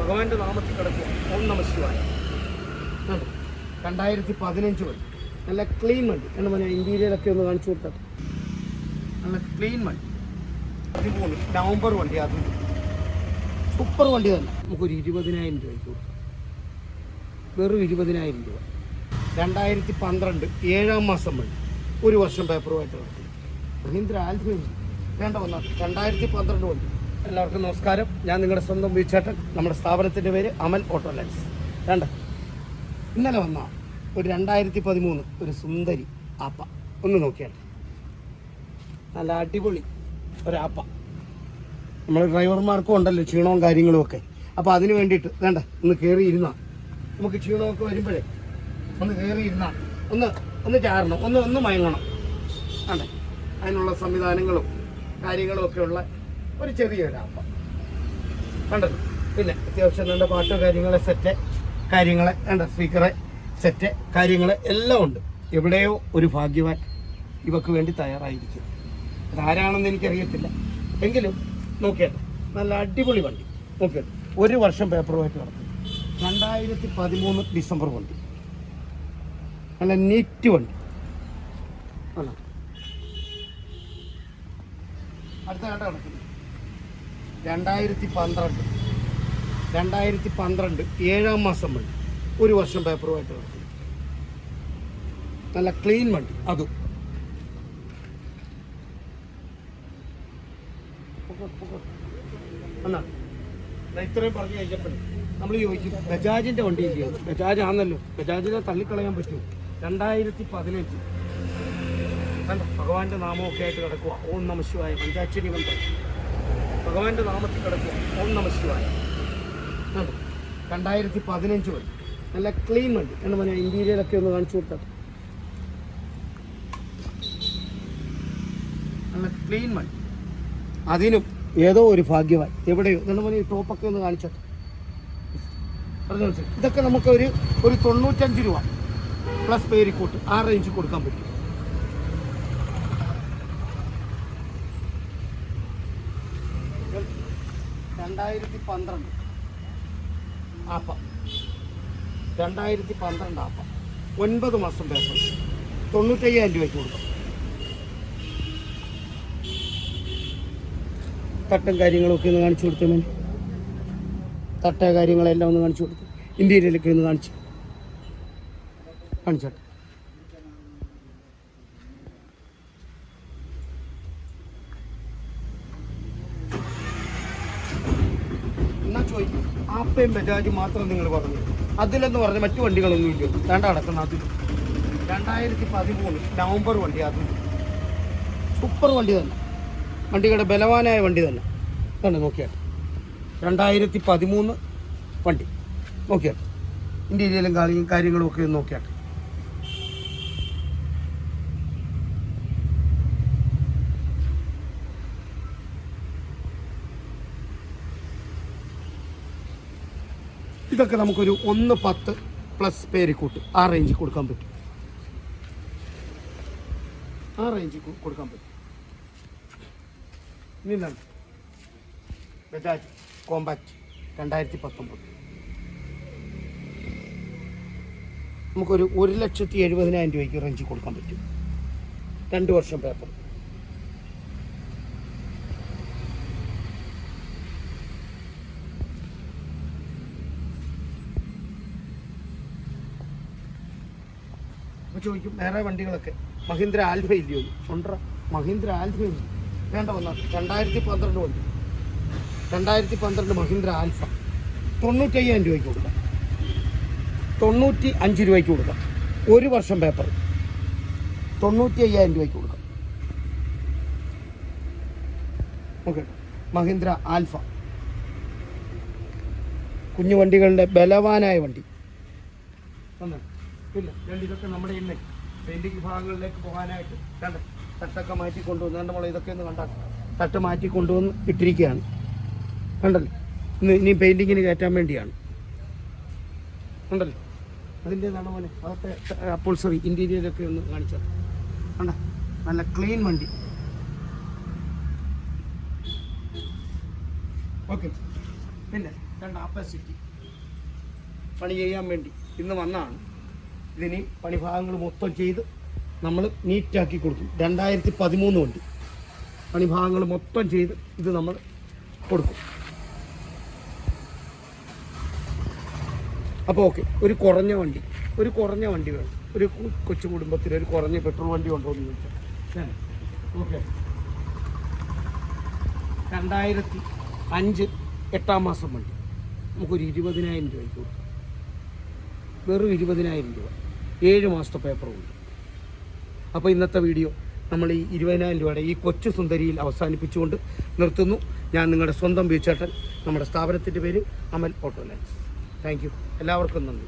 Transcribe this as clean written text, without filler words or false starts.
ഭഗവാന്റെ നാമത്തിൽ കിടക്കുക. ഓം നമ ശിവായ. 2015 വണ്ടി, നല്ല ക്ലീൻ വണ്ടി. എന്ന് പറഞ്ഞാൽ ഇന്റീരിയറൊക്കെ ഒന്ന് കാണിച്ചു കൊടുത്താൽ നല്ല ക്ലീൻ വണ്ടി. 13 നവംബർ വണ്ടി. അത് സൂപ്പർ വണ്ടി തന്നെ. നമുക്കൊരു 20,000 രൂപയ്ക്ക് കൊടുക്കും. വെറും 20,000 രൂപ. 2012 7-ാം മാസം വണ്ടി, 1 വർഷം പേപ്പറുമായിട്ട് കിടക്കും. മഹീന്ദ്ര ആൽഫ വേണ്ട വന്നാൽ 2012 വണ്ടി. എല്ലാവർക്കും നമസ്കാരം. ഞാൻ നിങ്ങളുടെ സ്വന്തം വീച്ചേട്ടൻ. നമ്മുടെ സ്ഥാപനത്തിൻ്റെ പേര് അമൽ ഓട്ടോ ലൈൻസ്. വേണ്ട ഇന്നലെ വന്ന ഒരു 2013 ഒരു സുന്ദരി ആപ്പ ഒന്ന് നോക്കിയാട്ടെ. നല്ല അടിപൊളി ഒരാപ്പ. നമ്മൾ ഡ്രൈവർമാർക്കും ഉണ്ടല്ലോ ക്ഷീണവും കാര്യങ്ങളും ഒക്കെ. അപ്പോൾ അതിന് വേണ്ടിയിട്ട് വേണ്ട ഒന്ന് കയറി ഇരുന്നാൽ നമുക്ക് ക്ഷീണമൊക്കെ വരുമ്പോഴേ ഒന്ന് കയറി ഇരുന്നാൽ ഒന്ന് ചാരണം, ഒന്ന് മയങ്ങണം. വേണ്ടേ അതിനുള്ള സംവിധാനങ്ങളും കാര്യങ്ങളും ഒക്കെ ഉള്ള ഒരു ചെറിയൊരാപ്പ കണ്ടത്. പിന്നെ അത്യാവശ്യം നല്ല പാട്ടോ കാര്യങ്ങളെ സെറ്റ് കാര്യങ്ങളെ വേണ്ട സ്പീക്കറെ സെറ്റ് കാര്യങ്ങൾ എല്ലാം ഉണ്ട്. എവിടെയോ ഒരു ഭാഗ്യവാൻ ഇവക്ക് വേണ്ടി തയ്യാറായിരിക്കും. അതാരാണെന്ന് എനിക്കറിയത്തില്ല, എങ്കിലും നോക്കിയാട്ടെ. നല്ല അടിപൊളി വണ്ടി. നോക്കിയാട്ടെ, 1 വർഷം പേപ്പറുമായിട്ട് കിടക്കും. 2013 ഡിസംബർ വണ്ടി. നല്ല നീറ്റ് വണ്ടി. അടുത്ത കണ്ട കിടക്കുന്നു 2012 7-ാം മാസം വണ്ടി, 1 വർഷം പേപ്പറുമായിട്ട് കിടക്കും. നല്ല ക്ലീൻ വണ്ടി. അതും എന്നാ ഇത്രയും പറഞ്ഞു കഴിഞ്ഞപ്പോഴേ നമ്മൾ ചോദിക്കും ബജാജിൻ്റെ വണ്ടി ഇല്ലയോ? ബജാജ് ആണല്ലോ, ബജാജിനെ തള്ളിക്കളയാൻ പറ്റുമോ? 2015 കണ്ടോ ഭഗവാന്റെ നാമമൊക്കെ ആയിട്ട് കിടക്കുക. ഓം നമ ശിവായ. പഞ്ചാക്ഷരി മന്ത്രം ഭഗവാന്റെ നാമത്തിൽ കിടക്കുക. ഓം നമ ശിവായ. 2015 വണ്ടി, നല്ല ക്ലീൻ വണ്ടി. എന്ന് പറഞ്ഞാൽ ഇന്റീരിയറൊക്കെ ഒന്ന് കാണിച്ചു കൊടുത്താൽ നല്ല ക്ലീൻ വണ്ടി. അതിനും ഏതോ ഒരു ഭാഗ്യവാൻ എവിടെയോ എന്ന് പറഞ്ഞാൽ ഈ ടോപ്പൊക്കെ ഒന്ന് കാണിച്ചോട്ടെ. ഇതൊക്കെ നമുക്ക് ഒരു 95 രൂപ പ്ലസ് പേരിക്കൂട്ട് ആ റേഞ്ച് കൊടുക്കാൻ പറ്റും. ആപ്പ 2012 ആപ്പ 9 മാസം പേപ്പർ 95,000 രൂപയ്ക്ക് കൊടുക്കും. തട്ടും കാര്യങ്ങളൊക്കെ ഒന്ന് കാണിച്ചു കൊടുത്തേ. തട്ട കാര്യങ്ങളെല്ലാം ഒന്ന് കാണിച്ചു കൊടുത്തു. ഇന്റീരിയലൊക്കെ ഒന്ന് കാണിച്ചോട്ടെ. എന്നാ ചോദിക്കും ആപ്പയും ബജാജ് മാത്രം നിങ്ങൾ പറഞ്ഞു, അതിലെന്ന് പറഞ്ഞ മറ്റു വണ്ടികളൊന്നും ഇല്ല. വേണ്ട കിടക്കുന്ന അതിൽ 2013 നവംബർ വണ്ടി. അത് സൂപ്പർ വണ്ടി തന്നെ. വണ്ടികളുടെ ബലവാനായ വണ്ടി തന്നെ. തന്നെ നോക്കിയാട്ടെ. 2013 വണ്ടി നോക്കിയാട്ടെ. ഇന്റീരിയലും കാര്യങ്ങളും ഒക്കെ ഒന്ന് നോക്കിയാട്ടെ. ഇതൊക്കെ നമുക്കൊരു 110 പ്ലസ് പേരിക്കൂട്ട് ആ റേഞ്ചിൽ കൊടുക്കാൻ പറ്റും. ആ റേഞ്ചിൽ കൊടുക്കാൻ പറ്റും. ഇനിന്താണ് ബജാജ് കോമ്പാക്ട് 2019 നമുക്കൊരു 1,70,000 രൂപയ്ക്ക് റേഞ്ചിൽ കൊടുക്കാൻ പറ്റും. 2 വർഷം പേപ്പർ. അപ്പോൾ ചോദിക്കും വേറെ വണ്ടികളൊക്കെ മഹീന്ദ്ര ആൽഫ ഇല്ലയോ? ഉണ്ട്, മഹീന്ദ്ര ആൽഫ ഇല്ല. വേണ്ട വന്നാൽ 2012 വണ്ടി. 2012 മഹീന്ദ്ര ആൽഫ 95,000 രൂപയ്ക്ക് കൊടുക്കാം. 95 രൂപയ്ക്ക് കൊടുക്കാം. 1 വർഷം പേപ്പർ 95,000 രൂപയ്ക്ക് കൊടുക്കാം. ഓക്കെ, മഹീന്ദ്ര ആൽഫ കുഞ്ഞു വണ്ടികളുടെ ബലവാനായ വണ്ടി. ഇല്ല ഇതൊക്കെ നമ്മുടെ ഇന്ന് പെയിൻറ്റിങ് ഭാഗങ്ങളിലേക്ക് പോകാനായിട്ട് കണ്ട തട്ടൊക്കെ മാറ്റി കൊണ്ടുവന്ന് നമ്മൾ ഇതൊക്കെ ഒന്ന് കണ്ടാൽ തട്ട് മാറ്റി കൊണ്ടുവന്ന് ഇട്ടിരിക്കുകയാണ്. കണ്ടല്ലോ, ഇനി പെയിൻറ്റിങ്ങിന് കയറ്റാൻ വേണ്ടിയാണ്. ഉണ്ടല്ലോ അതിൻ്റെതാണ് പോലെ അതൊക്കെ അപ്പോൾസറി ഇൻറ്റീരിയറൊക്കെ ഒന്ന് കാണിച്ചത്. കണ്ട നല്ല ക്ലീൻ വണ്ടി. ഓക്കെ, പിന്നെ 2 ആപ്പർ സിറ്റി പണി ചെയ്യാൻ വേണ്ടി ഇന്ന് വന്നാണ്. ഇതിന് പണിഭാഗങ്ങൾ മൊത്തം ചെയ്ത് നമ്മൾ നീറ്റാക്കി കൊടുക്കും. 2013 വണ്ടി പണിഭാഗങ്ങൾ മൊത്തം ചെയ്ത് ഇത് നമ്മൾ കൊടുക്കും. അപ്പോൾ ഓക്കെ, ഒരു കുറഞ്ഞ വണ്ടി വേണം. ഒരു കൊച്ചു കുടുംബത്തിൽ ഒരു കുറഞ്ഞ പെട്രോൾ വണ്ടി ഉണ്ടോ എന്ന് ചോദിച്ചാൽ ഓക്കെ. 2005 8-ാം മാസം വണ്ടി നമുക്കൊരു 20,000 രൂപയ്ക്ക് കൊടുക്കും. വെറും 20,000 രൂപ, 7 മാസത്തെ പേപ്പറുണ്ട്. അപ്പോൾ ഇന്നത്തെ വീഡിയോ നമ്മൾ ഈ 20,000 രൂപയുടെ ഈ കൊച്ചു സുന്ദരിയിൽ അവസാനിപ്പിച്ചുകൊണ്ട് നിർത്തുന്നു. ഞാൻ നിങ്ങളുടെ സ്വന്തം ബീച്ചേട്ടൻ. നമ്മുടെ സ്ഥാപനത്തിൻ്റെ പേര് അമൽ ഓട്ടോ ലൈൻസ്. Thank you. എല്ലാവർക്കും നന്ദി.